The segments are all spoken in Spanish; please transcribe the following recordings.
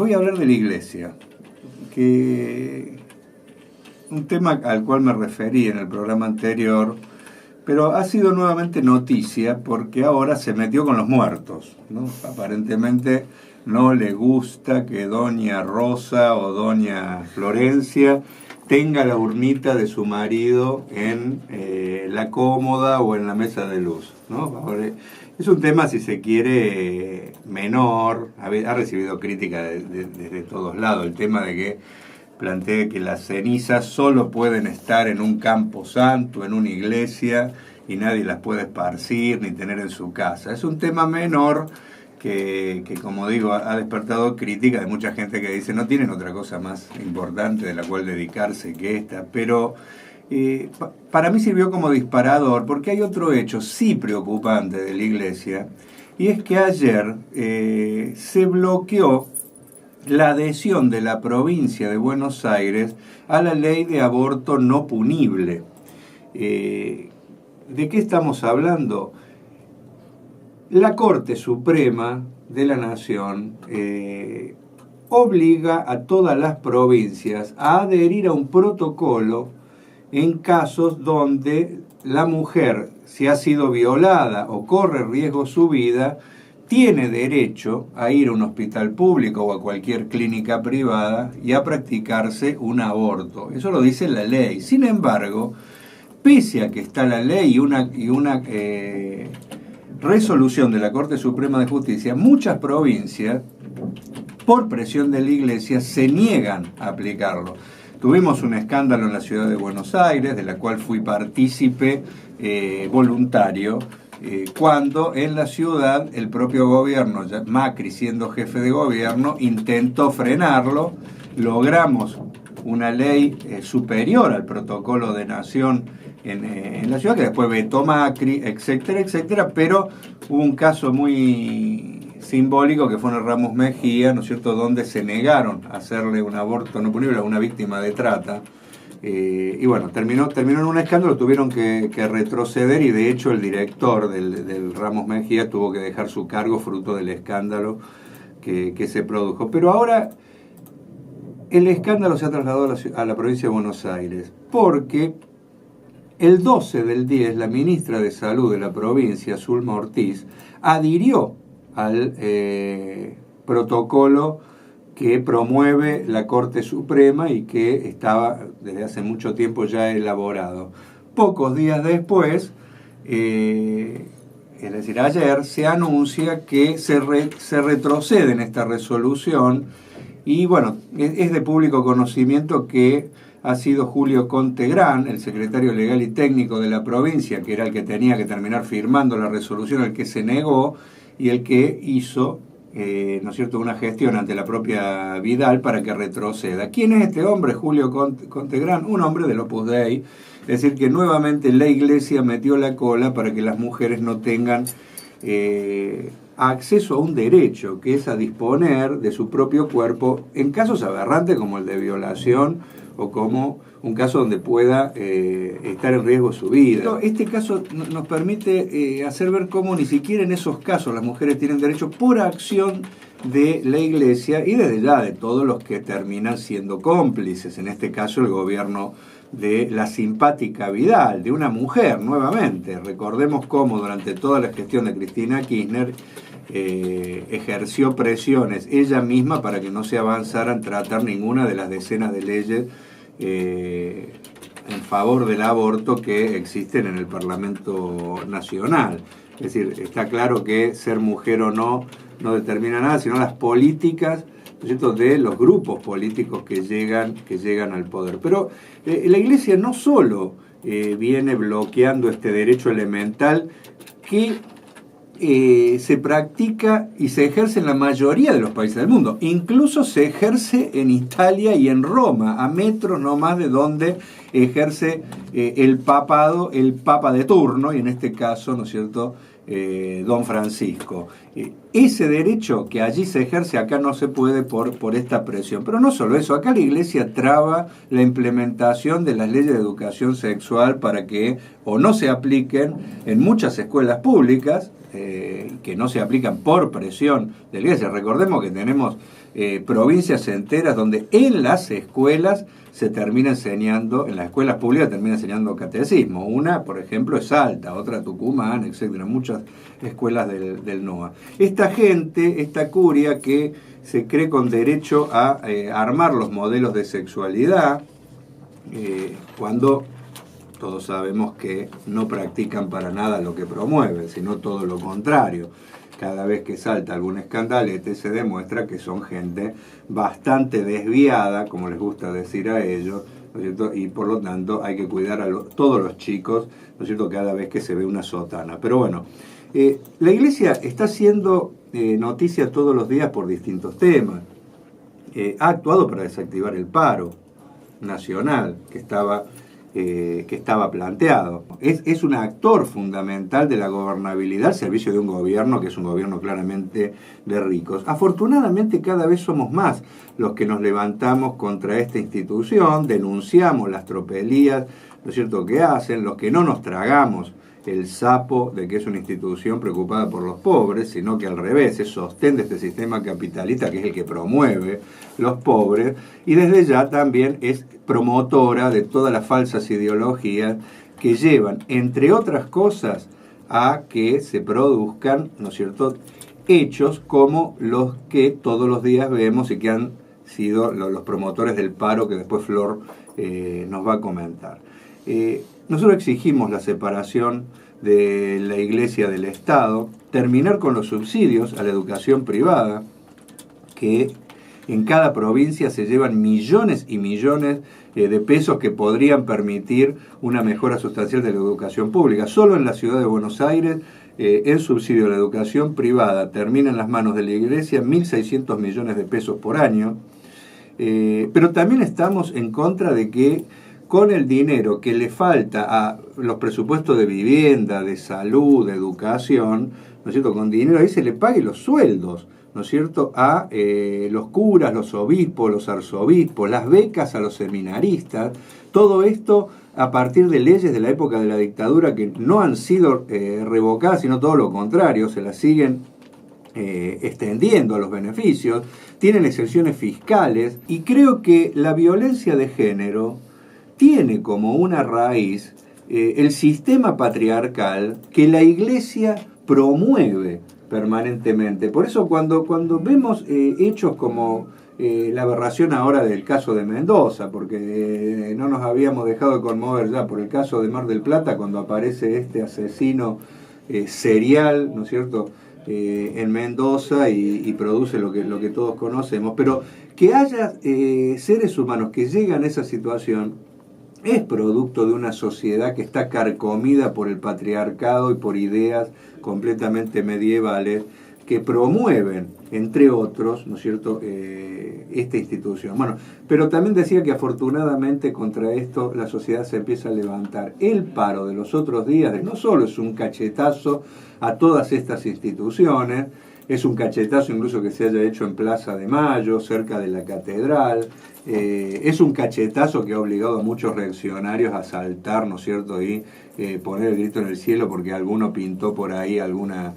Voy a hablar de la Iglesia, que un tema al cual me referí en el programa anterior, pero ha sido nuevamente noticia porque ahora se metió con los muertos, ¿no? Aparentemente no le gusta que doña Rosa o doña Florencia tenga la urnita de su marido en la cómoda o en la mesa de luz, ¿no? Es un tema, si se quiere, menor, ha recibido crítica desde todos lados, el tema de que plantee que las cenizas solo pueden estar en un campo santo, en una iglesia, y nadie las puede esparcir ni tener en su casa. Es un tema menor que como digo, ha despertado crítica de mucha gente que dice no tienen otra cosa más importante de la cual dedicarse que esta, pero para mí sirvió como disparador porque hay otro hecho sí preocupante de la Iglesia, y es que ayer se bloqueó la adhesión de la provincia de Buenos Aires a la ley de aborto no punible. ¿De qué estamos hablando? La Corte Suprema de la Nación obliga a todas las provincias a adherir a un protocolo en casos donde la mujer, si ha sido violada o corre riesgo su vida, tiene derecho a ir a un hospital público o a cualquier clínica privada y a practicarse un aborto. Eso lo dice la ley. Sin embargo, pese a que está la ley y una resolución de la Corte Suprema de Justicia, muchas provincias, por presión de la Iglesia, se niegan a aplicarlo. Tuvimos un escándalo en la ciudad de Buenos Aires, de la cual fui partícipe voluntario, cuando en la ciudad el propio gobierno, Macri siendo jefe de gobierno, intentó frenarlo. Logramos una ley superior al protocolo de nación en la ciudad, que después vetó Macri, etcétera, etcétera, pero hubo un caso muy simbólico que fue en el Ramos Mejía, ¿no es cierto?, donde se negaron a hacerle un aborto no punible a una víctima de trata, y bueno, terminó en un escándalo, tuvieron que retroceder, y de hecho el director del Ramos Mejía tuvo que dejar su cargo fruto del escándalo que se produjo. Pero ahora el escándalo se ha trasladado a la provincia de Buenos Aires, porque el 12 del 10 la ministra de Salud de la provincia, Zulma Ortiz, adhirió al protocolo que promueve la Corte Suprema y que estaba desde hace mucho tiempo ya elaborado. Pocos días después, es decir, ayer, se anuncia que se retrocede en esta resolución, y bueno, es de público conocimiento que ha sido Julio Contegrán, el secretario legal y técnico de la provincia, que era el que tenía que terminar firmando la resolución, el que se negó y el que hizo, ¿no es cierto?, una gestión ante la propia Vidal para que retroceda. ¿Quién es este hombre, Julio Contegrán? Un hombre del Opus Dei, es decir, que nuevamente la Iglesia metió la cola para que las mujeres no tengan acceso a un derecho, que es a disponer de su propio cuerpo en casos aberrantes como el de violación o como un caso donde pueda estar en riesgo su vida. Este caso nos permite hacer ver cómo ni siquiera en esos casos las mujeres tienen derecho por acción de la Iglesia y desde ya de todos los que terminan siendo cómplices, en este caso el gobierno de la simpática Vidal, de una mujer nuevamente. Recordemos cómo durante toda la gestión de Cristina Kirchner ejerció presiones ella misma para que no se avanzara en tratar ninguna de las decenas de leyes en favor del aborto que existen en el Parlamento Nacional. Es decir, está claro que ser mujer o no determina nada, sino las políticas, ¿no es cierto?, de los grupos políticos que llegan al poder. Pero la Iglesia no solo viene bloqueando este derecho elemental que se practica y se ejerce en la mayoría de los países del mundo. Incluso se ejerce en Italia y en Roma, a metros nomás de donde ejerce el papado, el papa de turno, y en este caso, ¿no es cierto?, don Francisco. Ese derecho que allí se ejerce, acá no se puede por esta presión. Pero no solo eso, acá la Iglesia traba la implementación de las leyes de educación sexual para que o no se apliquen en muchas escuelas públicas, que no se aplican por presión de la Iglesia. Recordemos que tenemos provincias enteras donde en las escuelas se termina enseñando, en las escuelas públicas termina enseñando catecismo. Una, por ejemplo, es Salta, otra Tucumán, etcétera, muchas escuelas del NOA. Esta gente, esta curia que se cree con derecho a armar los modelos de sexualidad, cuando todos sabemos que no practican para nada lo que promueven, sino todo lo contrario. Cada vez que salta algún escandalete se demuestra que son gente bastante desviada, como les gusta decir a ellos, ¿no es cierto? Y por lo tanto hay que cuidar a todos los chicos, ¿no es cierto?, cada vez que se ve una sotana. Pero bueno, la Iglesia está haciendo noticia todos los días por distintos temas. Ha actuado para desactivar el paro nacional que estaba planteado. Es un actor fundamental de la gobernabilidad al servicio de un gobierno que es un gobierno claramente de ricos. Afortunadamente cada vez somos más los que nos levantamos contra esta institución, denunciamos las tropelías, ¿no es cierto?, que hacen, los que no nos tragamos el sapo de que es una institución preocupada por los pobres, sino que al revés, es sostén de este sistema capitalista que es el que promueve los pobres, y desde ya también es promotora de todas las falsas ideologías que llevan, entre otras cosas, a que se produzcan, ¿no es cierto?, hechos como los que todos los días vemos y que han sido los promotores del paro que después Flor nos va a comentar. Nosotros exigimos la separación de la Iglesia del Estado, terminar con los subsidios a la educación privada, que en cada provincia se llevan millones y millones de pesos que podrían permitir una mejora sustancial de la educación pública. Solo en la ciudad de Buenos Aires, el subsidio a la educación privada termina en las manos de la Iglesia 1.600 millones de pesos por año, pero también estamos en contra de que con el dinero que le falta a los presupuestos de vivienda, de salud, de educación, ¿no es cierto?, con dinero ahí se le pague los sueldos, ¿no es cierto?, a los curas, los obispos, los arzobispos, las becas a los seminaristas, todo esto a partir de leyes de la época de la dictadura que no han sido revocadas, sino todo lo contrario, se las siguen extendiendo a los beneficios, tienen excepciones fiscales, y creo que la violencia de género tiene como una raíz el sistema patriarcal que la Iglesia promueve permanentemente. Por eso cuando vemos hechos como la aberración ahora del caso de Mendoza, porque no nos habíamos dejado de conmover ya por el caso de Mar del Plata, cuando aparece este asesino serial, ¿no es cierto?, en Mendoza y produce lo que todos conocemos, pero que haya seres humanos que llegan a esa situación es producto de una sociedad que está carcomida por el patriarcado y por ideas completamente medievales que promueven, entre otros, ¿no es cierto?, esta institución. Bueno, pero también decía que afortunadamente contra esto la sociedad se empieza a levantar. El paro de los otros días no solo es un cachetazo a todas estas instituciones, es un cachetazo incluso que se haya hecho en Plaza de Mayo, cerca de la catedral, es un cachetazo que ha obligado a muchos reaccionarios a saltar, ¿no es cierto?, y poner el grito en el cielo porque alguno pintó por ahí alguna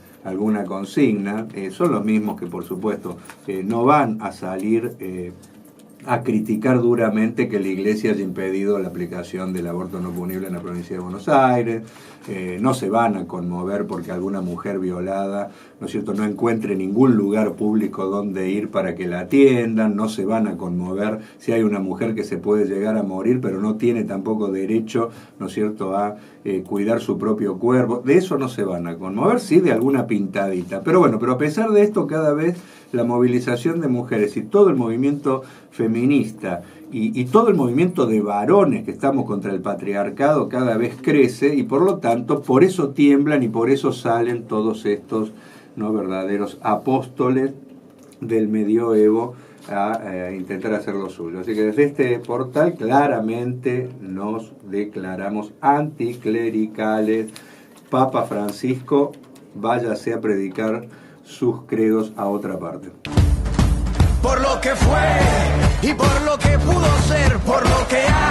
consigna. Son los mismos que, por supuesto, no van a salir a criticar duramente que la Iglesia haya impedido la aplicación del aborto no punible en la provincia de Buenos Aires, no se van a conmover porque alguna mujer violada, ¿no es cierto?, no encuentre ningún lugar público donde ir para que la atiendan, no se van a conmover si hay una mujer que se puede llegar a morir pero no tiene tampoco derecho, ¿no es cierto?, a cuidar su propio cuerpo. De eso no se van a conmover, sí, de alguna pintadita. Pero bueno, pero a pesar de esto, cada vez la movilización de mujeres y todo el movimiento feminista y todo el movimiento de varones que estamos contra el patriarcado cada vez crece, y por lo tanto por eso tiemblan y por eso salen todos estos, ¿no?, verdaderos apóstoles del medioevo a intentar hacer lo suyo. Así que desde este portal claramente nos declaramos anticlericales. Papa Francisco, váyase a predicar sus credos a otra parte. Por lo que fue y por lo que pudo ser, por lo que hay.